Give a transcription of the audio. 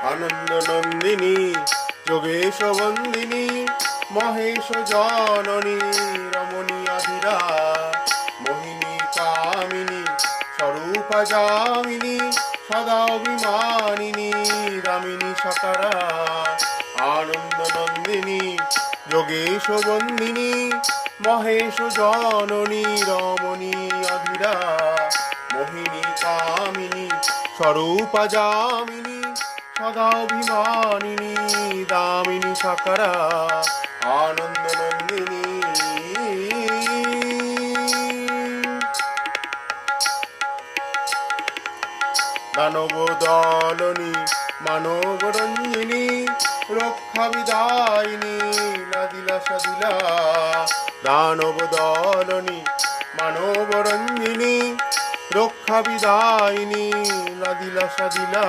আনন্দ নন্দিনী যোগেশ বন্দিনী মহেশ জননী রমণী আধিরা মোহিনী কামিনী স্বরূপা যামিনী সদা অভিমানিনী দামিনী সাকারা আনন্দ নন্দিনী যোগেশ বন্দিনী মহেশ জননী রমণী আধিরা মোহিনী কামিনী স্বরূপা যামিনী সদা অভিমানিনী দামিনী সাকারা আনন্দ নন্দিনী দানব দলনী মানব রঞ্জিনী রক্ষা বিদায়িনী লাদিলা সাদিলা দানব দলনী মানব রঞ্জিনী রক্ষা বিদায়িনী লাদিলা সাদিলা।